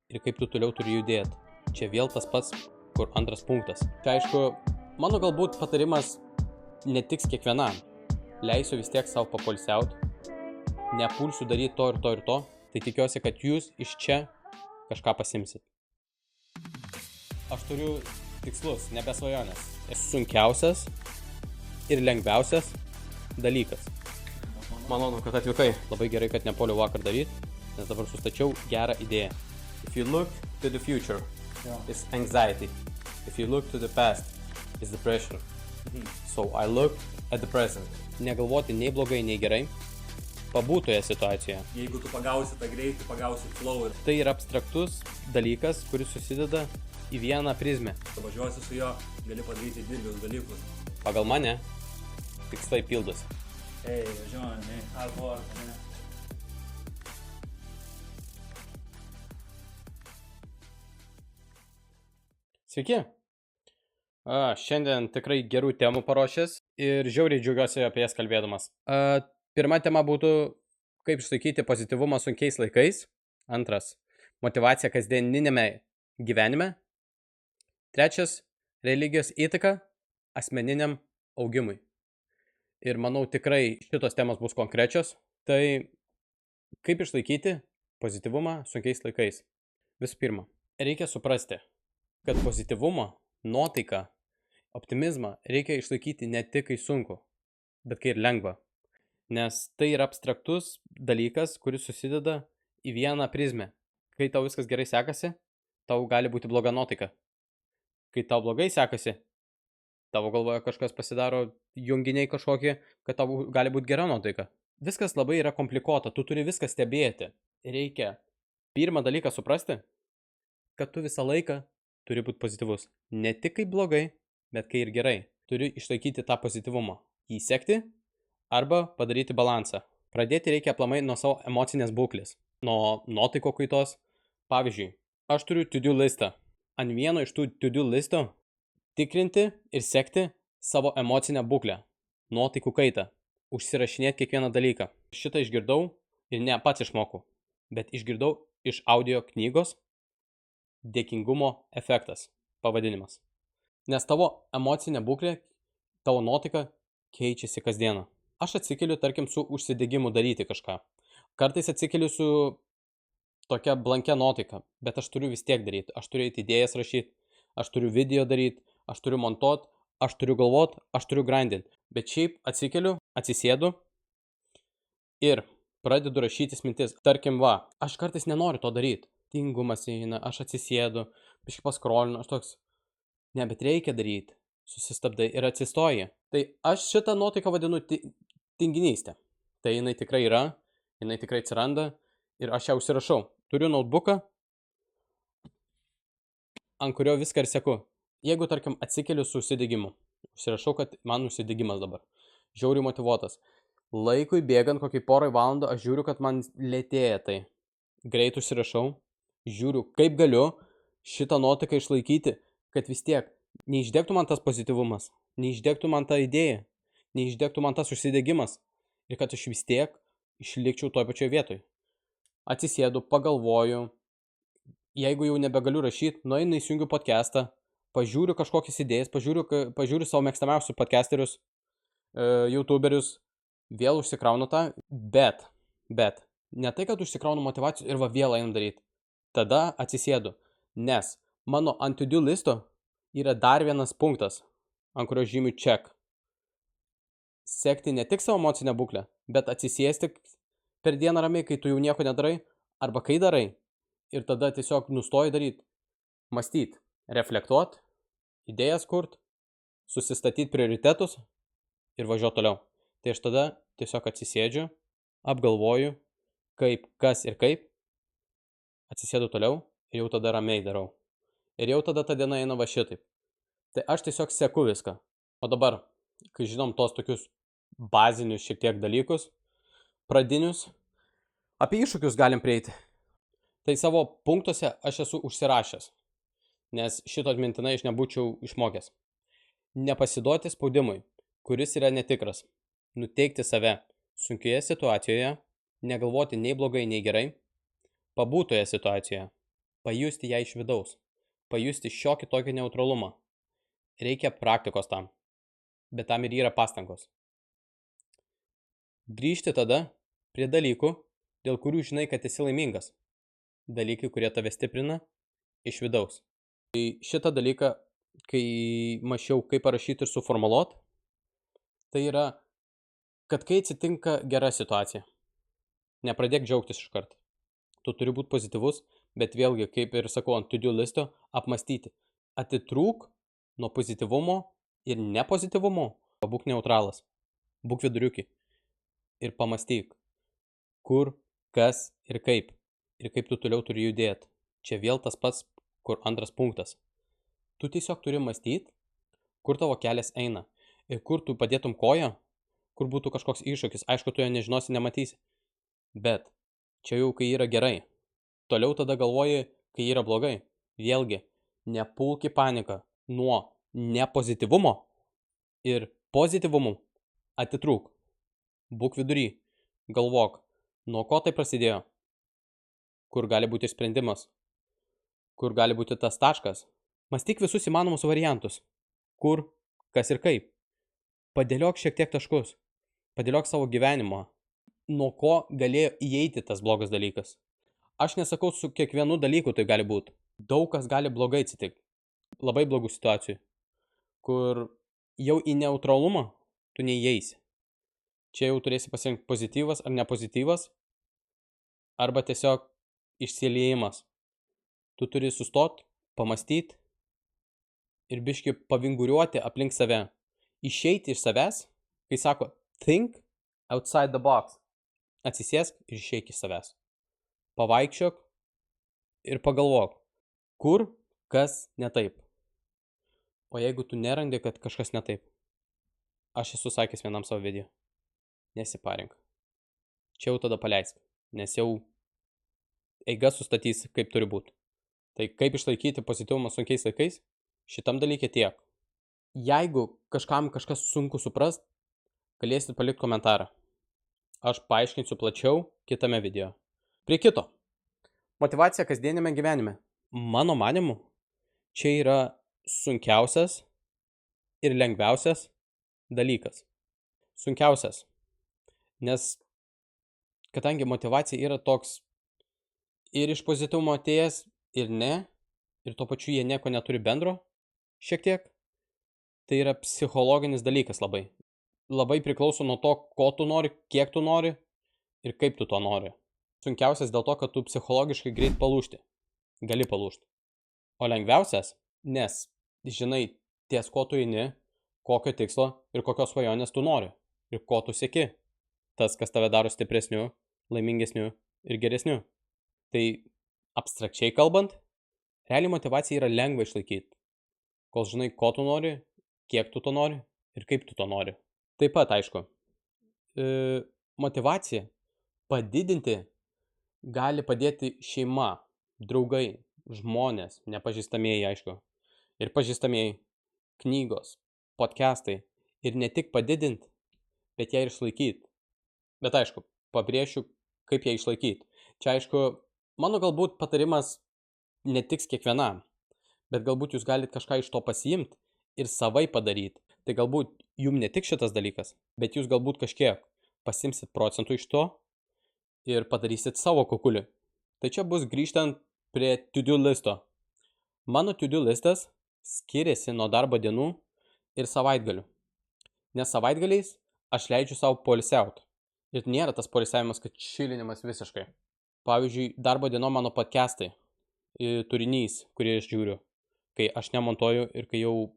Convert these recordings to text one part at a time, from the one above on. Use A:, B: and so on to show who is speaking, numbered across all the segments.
A: ir kaip tu toliau turi judėti. Čia vėl tas pats, kur antras punktas. Čia aišku, mano galbūt patarimas netiks kiekvienam. Leisiu vis tiek savo papolsiaut, nepulsiu daryti to ir to ir to, tai tikiuosi, kad jūs iš čia kažką pasimsit. Aš turiu tikslus, nebe svajonės. Esu sunkiausias ir lengviausias dalykas. Malonu, kad atvykai. Labai gerai, kad nepuoliau vakar daryti, nes dabar sustačiau gerą idėją. If you look to the future, it's anxiety. If you look to the past, it's depression. So I look at the present. Negalvoti nei blogai, nei gerai. Pabūtoje situacijoje.
B: Jeigu tu pagausi tą greitį, pagausi flow.
A: Tai yra abstraktus dalykas, kuris susideda į vieną prizmę.
B: Tu važiuosi su juo, gali padaryti didelius dalykus.
A: Pagal mane, tikslai pildosi.
B: Ei, važiuojame, hard work, ne?
A: Sveiki. Šiandien tikrai gerų temų paruošęs ir žiauriai džiaugiuosi apie jas kalbėdamas. Pirma tema būtų, kaip išlaikyti pozityvumą sunkiais laikais. Antras, motyvacija kasdieninėme gyvenime. Trečias, religijos įtaka asmeniniam augimui. Ir manau tikrai šitos temos bus konkrečios. Tai kaip išlaikyti pozityvumą sunkiais laikais. Visų pirma, reikia suprasti, kad pozityvumą, nuotaiką, optimizmą reikia išlaikyti ne tik kai sunku, bet kai ir lengva. Nes tai yra abstraktus dalykas, kuris susideda į vieną prizmę. Kai tau viskas gerai sekasi, tau gali būti bloga nuotaika. Kai tau blogai sekasi, tavo galvoje kažkas pasidaro junginiai kažkokie, kad tau gali būti gera nuotaika. Viskas labai yra komplikuota, tu turi viską stebėti. Reikia pirmą dalyką suprasti, kad tu visą laiką turi būti pozityvus. Ne tik kai blogai, bet kai ir gerai. Turi išlaikyti tą pozityvumą. Jį sekti arba padaryti balansą. Pradėti reikia aplamai nuo savo emocinės būklės, nuo nuotaiko kaitos. Pavyzdžiui, aš turiu to-do listą. Ant vieno iš tų to-do listo tikrinti ir sekti savo emocinę būklę, nuotaikų kaitą, užsirašinėti kiekvieną dalyką. Šitą išgirdau ir ne pats išmokau, bet išgirdau iš audio knygos Dėkingumo efektas pavadinimas. Nes tavo emocinė būklė, tavo nuotaika keičiasi kasdieną. Aš atsikeliu, tarkim, su užsidegimu daryti kažką. Kartais atsikeliu su tokia blankia nuotaika, bet aš turiu vis tiek daryti. Aš turiu idėjas rašyti, aš turiu video daryti, aš turiu montuoti, aš turiu galvoti, aš turiu grindinti. Bet šiaip atsikeliu, atsisėdu ir pradedu rašytis mintis. Tarkim, aš kartais nenoriu to daryti. Tingumas eina, aš atsisėdu, biškai paskrolinu, aš toks, ne, bet reikia daryti. Susistabdai ir atsistoji. Tai aš šitą nuotaiką vadinu tinginystę. Tai jinai tikrai yra, jinai tikrai atsiranda ir aš ją užsirašau. Turiu notebooką, ant kurio viską ir seku. Jeigu, tarkim, atsikeliu su užsidegimu, užsirašau, kad man užsidegimas dabar. Žiauriai motyvuotas. Laikui bėgant kokį porai valandų, aš žiūriu, kad man lėtėja tai. Greit užsirašau, žiūriu, kaip galiu šitą nuotaiką išlaikyti, kad vis tiek neišdegtų man tas pozityvumas, neišdegtų man ta idėja, neišdegtų man tas užsidegimas ir kad aš vis tiek išlikčiau toj pačioj vietoj. Atsisėdu, pagalvoju, jeigu jau nebegaliu rašyti, nueinu įsijungiu podcastą, pažiūriu kažkokias idėjas, pažiūriu savo mėgstamiausius podcasterius, youtuberius, vėl užsikraunu tą, bet, ne tai, kad užsikraunu motyvacijos ir vėl einam daryti. Tada atsisėdu, nes mano ant to-do listo yra dar vienas punktas, ant kurio žymiu check. Sekti ne tik savo emocinę būklę, bet atsisėsti per dieną ramiai, kai tu jau nieko nedarai, arba kai darai, ir tada tiesiog nustoji daryti, mąstyti, reflektuoti, idėjas kurt, susistatyti prioritetus ir važiuoti toliau. Tai aš tada tiesiog atsisėdžiu, apgalvoju, kaip, kas ir kaip, atsisėdu toliau ir jau tada ramiai darau. Ir jau tada ta diena eina va šitaip. Tai aš tiesiog seku viską. O dabar, kai žinom tos tokius bazinius šiek tiek dalykus, pradinius, apie iššūkius galim prieiti. Tai savo punktuose aš esu užsirašęs, nes šito atmintinai aš nebūčiau išmokęs. Nepasiduoti spaudimui, kuris yra netikras. Nuteikti save sunkioje situacijoje, negalvoti nei blogai, nei gerai, pabūtoje situacijoje, pajusti ją iš vidaus, pajusti šiokį tokį neutralumą. Reikia praktikos tam, bet tam ir yra pastangos. Grįžti tada prie dalykų, dėl kurių žinai, kad esi laimingas. Dalykai, kurie tave stiprina iš vidaus. Tai šitą dalyką, kai mačiau, kaip parašyti ir suformuluot, tai yra, kad kai atsitinka gera situacija, nepradėk džiaugtis iškart. Tu turi būti pozityvus, bet vėlgi, kaip ir sakau, ant to-do listo apmastyti. Atitrūk nuo pozityvumo ir nepozityvumo, būk neutralas, būk viduriuki ir pamastyk, kur, kas ir kaip tu toliau turi judėti. Čia vėl tas pats, kur antras punktas. Tu tiesiog turi mąstyti, kur tavo kelias eina ir kur tu padėtum koją, kur būtų kažkoks iššūkis. Aišku, tu jo nežinosi, nematysi, bet čia jau kai yra gerai. Toliau tada galvoji, kai yra blogai. Vėlgi, nepulk į paniką nuo nepozityvumo ir pozityvumo. Atitrūk. Būk vidury. Galvok, nuo ko tai prasidėjo. Kur gali būti sprendimas. Kur gali būti tas taškas. Mąstyk visus įmanomus variantus. Kur, kas ir kaip. Padėliok šiek tiek taškus. Padėliok savo gyvenimą. Nuo ko galėjo įeiti tas blogas dalykas. Aš nesakau, su kiekvienu dalyku tai gali būti. Daug kas gali blogai atsitikti. Labai blogų situacijų. Kur jau į neutralumą tu neįeisi. Čia jau turėsi pasirinkti pozityvas ar nepozityvas. Arba tiesiog išsiliejimas. Tu turi sustot, pamastyti ir biški pavinguriuoti aplink save. Išeiti iš savęs, kai sako think outside the box. Atsisėsk ir išeik iš savęs. Pavaikščiok ir pagalvok, kur, kas ne taip. O jeigu tu nerandi, kad kažkas ne taip, aš esu sakęs vienam savo video, nesiparink. Čia jau tada paleisk, nes jau eiga sustatys, kaip turi būti. Tai kaip išlaikyti pozityvumą sunkiais laikais, šitam dalykė tiek. Jeigu kažkam kažkas sunku suprast, galėsit palikti komentarą. Aš paaiškinsiu plačiau kitame video. Prie kito. Motyvacija kasdienėme gyvenime. Mano manimu, čia yra sunkiausias ir lengviausias dalykas. Sunkiausias. Nes kadangi motyvacija yra toks ir iš pozityvumo atėjęs, ir ne, ir tuo pačiu jie nieko neturi bendro, šiek tiek, tai yra psichologinis dalykas labai. Labai priklauso nuo to, ko tu nori, kiek tu nori ir kaip tu to nori. Sunkiausias dėl to, kad tu psichologiškai greit palūžti. Gali palūžti. O lengviausias, nes žinai ties ko tu eini, kokio tikslo ir kokios svajonės tu nori ir ko tu sieki. Tas, kas tave daro stipresniu, laimingesniu ir geresniu. Tai abstrakčiai kalbant, realiai motyvacija yra lengva išlaikyti, kol žinai, ko tu nori, kiek tu to nori ir kaip tu to nori. Taip pat, aišku, motyvacija padidinti gali padėti šeima, draugai, žmonės, nepažįstamieji, aišku, ir pažįstamieji, knygos, podcastai, ir ne tik padidinti, bet ją ir išlaikyti. Bet aišku, pabrėšiu, kaip ją išlaikyti. Čia aišku, mano galbūt patarimas netiks kiekvienam, bet galbūt jūs galite kažką iš to pasiimti ir savai padaryti. Tai galbūt jums ne tik šitas dalykas, bet jūs galbūt kažkiek pasimsit procentų iš to ir padarysit savo kukulį. Tai čia bus grįžtant prie to-do listo. Mano to-do listas skiriasi nuo darbo dienų ir savaitgalių. Nes savaitgaliais aš leidžiu savo poilsiauti. Ir nėra tas poilsiavimas, kad čilinimas visiškai. Pavyzdžiui, darbo dienom mano podcastai, turinys, kurį aš žiūriu, kai aš nemontuoju ir kai jau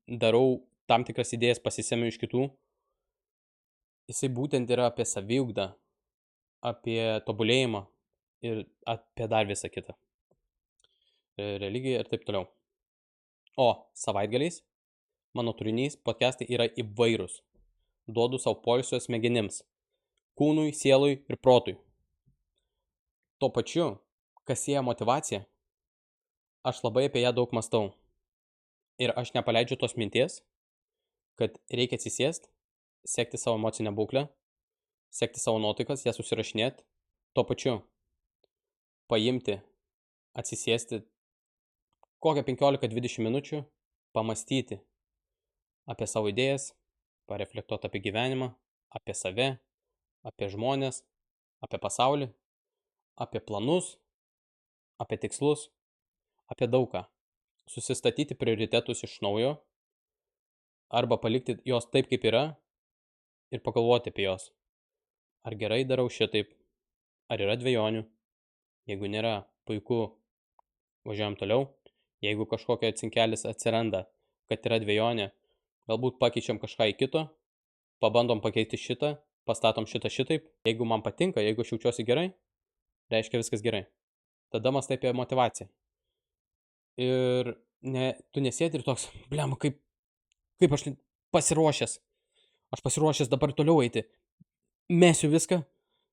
A: darau tam tikras idėjas, pasisemiu iš kitų, jisai būtent yra apie saviugdą, apie tobulėjimą ir apie dar visą kitą. Religiją ir taip toliau. O savaitgaliais mano turinys, podcastai yra įvairūs. Duodu savo poilsio smegenims, kūnui, sielui ir protui. Tuo pačiu, kas sieja motyvaciją, aš labai apie ją daug mąstau. Ir aš nepaleidžiu tos minties, kad reikia atsisėsti, sekti savo emocinę būklę, sekti savo nuotaikas, jas susirašinėti, tuo pačiu paimti atsisėsti kokią 15-20 minučių, pamastyti apie savo idėjas, pareflektuoti apie gyvenimą, apie save, apie žmonės, apie pasaulį, apie planus, apie tikslus, apie daugą. Susistatyti prioritetus iš naujo arba palikti jos taip, kaip yra ir pagalvoti apie jos. Ar gerai darau šitaip, ar yra dvejonių. Jeigu nėra, puiku, važiuojam toliau. Jeigu kažkokia cinkelis atsiranda, kad yra dvejonė, galbūt pakeičiam kažką į kito, pabandom pakeisti šitą, pastatom šitą šitaip. Jeigu man patinka, jeigu aš jaučiuosi gerai, reiškia viskas gerai. Tada mąstai apie motivaciją. Ir tu nesėdi ir toks, blem, kaip aš pasiruošęs. Aš pasiruošęs dabar toliau eiti. Mesiu viską,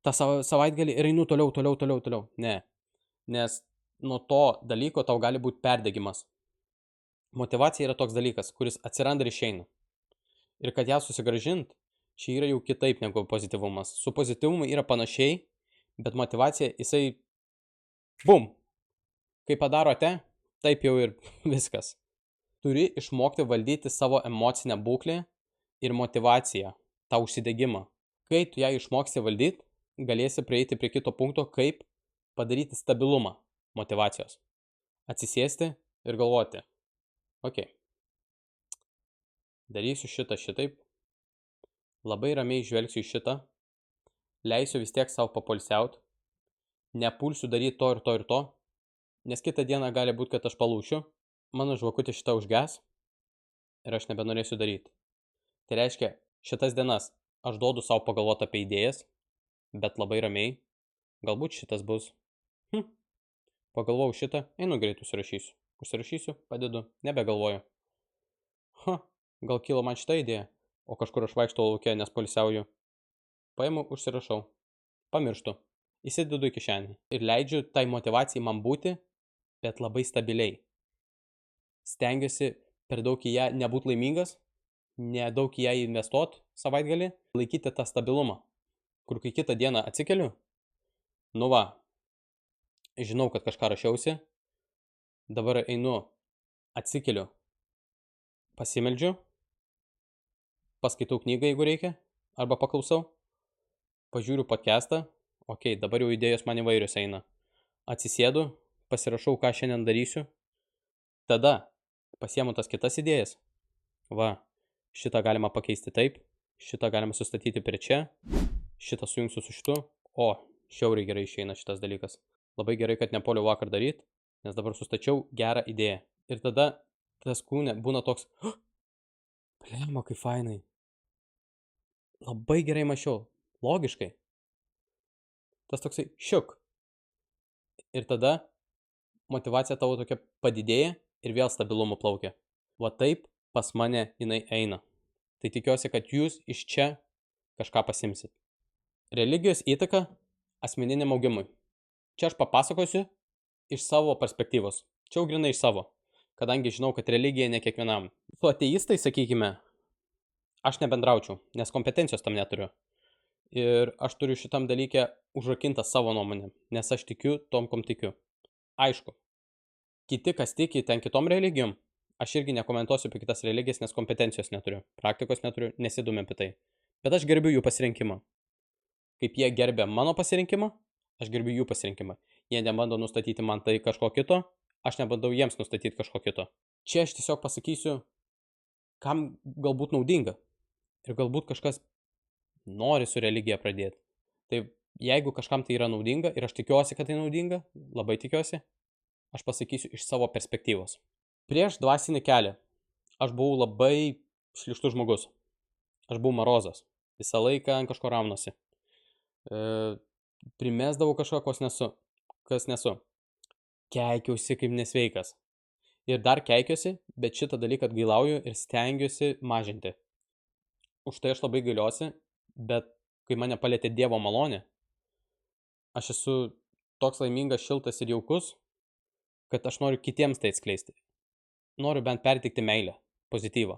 A: tą savaitgalį ir einu toliau. Ne. Nes nuo to dalyko tau gali būti perdegimas. Motivacija yra toks dalykas, kuris atsiranda ir išeina. Ir kad ją susigrąžint, čia yra jau kitaip negu pozityvumas. Su pozityvumu yra panašiai, bet motivacija, jisai, bum, kai padarote, taip jau ir viskas. Turi išmokti valdyti savo emocinę būklę ir motivaciją, tą užsidegimą. Kai tu ją išmoksi valdyti, galėsi prieiti prie kito punkto, kaip padaryti stabilumą motivacijos. Atsisėsti ir galvoti, okei, darysiu šitaip, labai ramiai žvelgsiu į šitą, leisiu vis tiek savo papolsiaut, nepulsiu daryti to ir to, nes kitą dieną gali būti, kad aš palūšiu, mano žvakutė šitą užges ir aš nebenorėsiu daryti. Tai reiškia, šitas dienas aš duodu savo pagalvoti apie idėjas, bet labai ramiai, galbūt šitas bus. Pagalvojau šitą, einu greit užsirašysiu, padedu, nebegalvoju. Gal kilo man šitą idėją, o kažkur aš vaikštau lauke, nes poilsiauju. Paimu, užsirašau, pamirštu, įsidedu į kišenę ir leidžiu tai motivacijai man būti, bet labai stabiliai. Stengiuosi per daug į ją nebūti laimingas, nedaug į ją investuoti savaitgalį, laikyti tą stabilumą, kur kai kitą dieną atsikeliu, nu va, žinau, kad kažką rašiausi, dabar einu, atsikeliu, pasimeldžiu, paskaitau knygą, jeigu reikia, arba paklausau, pažiūriu podcastą, okei, dabar jau idėjos man įvairios eina, atsisėdu, pasirašau, ką šiandien darysiu, tada pasiemu tas kitas idėjas, va, šitą galima pakeisti taip, šitą galima sustatyti prie čia, šitą sujungsiu su šitu, o, šiauriai gerai išeina šitas dalykas. Labai gerai, kad nepoliau vakar daryti, nes dabar sustačiau gerą idėją. Ir tada tas kūne būna toks, blema, kaip fainai. Labai gerai mąsčiau, logiškai. Tas toksai šiuk. Ir tada motivacija tavo tokia padidėja ir vėl stabilumu plaukia. Va taip pas mane jinai eina. Tai tikiuosi, kad jūs iš čia kažką pasimsit. Religijos įtaka asmeniniam augimui. Čia aš papasakosiu iš savo perspektyvos. Čia jau grinai iš savo, kadangi žinau, kad religija ne kiekvienam. Su ateistais, sakykime, aš nebendraučiau, nes kompetencijos tam neturiu. Ir aš turiu šitam dalyke užrakintą savo nuomonę, nes aš tikiu tom, kom tikiu. Aišku, kiti, kas tiki ten kitom religijom, aš irgi nekomentuosiu apie kitas religijas, nes kompetencijos neturiu, praktikos neturiu, nesidomiu apie tai. Bet aš gerbiu jų pasirinkimą. Kaip jie gerbia mano pasirinkimą, aš gerbiu jų pasirinkimą. Jie nebando nustatyti man tai kažko kito, aš nebandau jiems nustatyti kažko kito. Čia aš tiesiog pasakysiu, kam galbūt naudinga. Ir galbūt kažkas nori su religija pradėti. Tai jeigu kažkam tai yra naudinga ir aš tikiuosi, kad tai naudinga, labai tikiuosi, aš pasakysiu iš savo perspektyvos. Prieš dvasinį kelią aš buvau labai šlykštus žmogus. Aš buvau marozas. Visą laiką ant kažko raunosi. Primesdavau kažko, kas nesu. Keikiausi kaip nesveikas. Ir dar keikiuosi, bet šitą dalyką atgailauju ir stengiuosi mažinti. Už tai aš labai gailiuosi, bet kai mane palietė Dievo malonė, aš esu toks laimingas, šiltas ir jaukus, kad aš noriu kitiems tai atskleisti. Noriu bent perteikti meilę, pozityvą.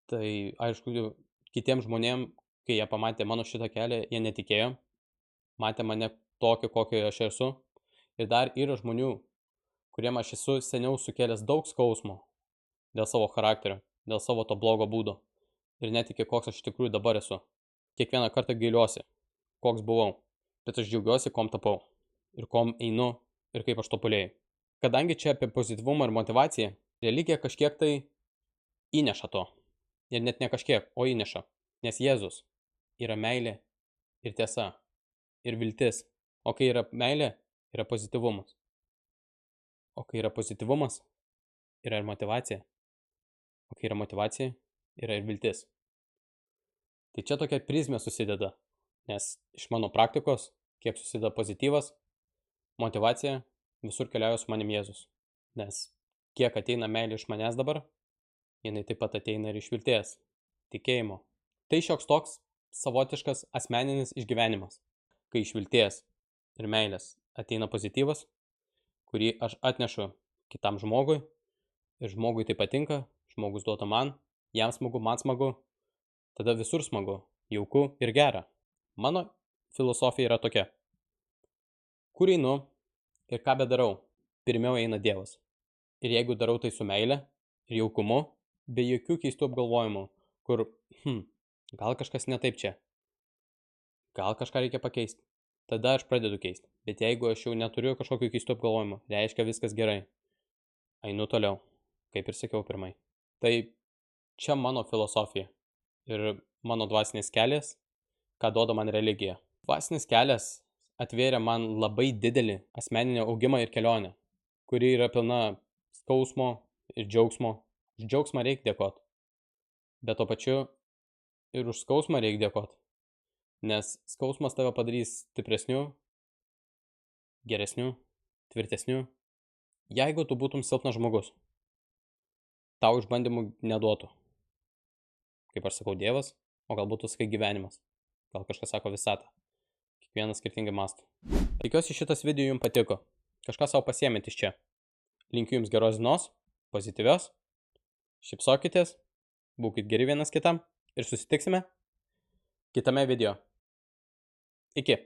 A: Tai aišku, kitiems žmonėms, kai jie pamatė mano šitą kelią, jie netikėjo, matė mane tokį, kokio aš esu Ir dar yra žmonių, kuriem aš esu seniau sukėlęs daug skausmo dėl savo charakterio, dėl savo to blogo būdo. Ir netiki, koks aš iš tikrųjų dabar esu. Kiekvieną kartą gailiuosi, koks buvau. Bet aš džiaugiuosi, kom tapau. Ir kom einu, ir kaip aš tobulėjau. Kadangi čia apie pozityvumą ir motivaciją, religija kažkiek tai įneša to. Ir net ne kažkiek, o įneša. Nes Jėzus yra meilė ir tiesa. Ir viltis. O kai yra meilė, yra pozityvumas. O kai yra pozityvumas, yra ir motivacija. O kai yra motivacija, yra ir viltis. Tai čia tokia prizmė susideda. Nes iš mano praktikos, kiek susideda pozityvas, motivacija, visur keliauja su manim Jėzus. Nes kiek ateina meilė iš manęs dabar, jinai taip pat ateina ir iš vilties, tikėjimo. Tai šioks toks savotiškas asmeninis išgyvenimas, kai iš vilties ir meilės ateina pozityvas, kurį aš atnešu kitam žmogui, ir žmogui tai patinka, žmogus duoda man, jam smagu, man smagu, tada visur smagu, jauku ir gera. Mano filosofija yra tokia. Kur einu ir ką bedarau, pirmiau eina Dievas. Ir jeigu darau tai su meile ir jaukumu, be jokių keistų apgalvojimų, kur, gal kažkas ne taip čia, gal kažką reikia pakeisti, tada aš pradedu keisti. Bet jeigu aš jau neturiu kažkokių keistų apgalvojimų, reiškia viskas gerai. Einu toliau, kaip ir sakiau pirmai. Tai čia mano filosofija ir mano dvasinis kelias, ką duoda man religija. Dvasinis kelias atvėrė man labai didelį asmeninį augimą ir kelionę, kuri yra pilna skausmo ir džiaugsmo. Už džiaugsmą reikia dėkoti, bet to pačiu ir už skausmą reikia dėkoti, nes skausmas tave padarys stipresniu, geresniu, tvirtesniu. Jeigu tu būtum silpnas žmogus, tau išbandymų neduotų. Kaip aš sakau, Dievas, o galbūt tu sakai gyvenimas. Gal kažkas sako visata. Kiekvienas skirtingai mąsto. Tikiuosi šitas video jums patiko. Kažką savo pasiėmėt iš čia. Linkiu jums geros dienos, pozityvios. Šypsokitės, būkit geri vienas kitam ir susitiksime kitame video. Iki.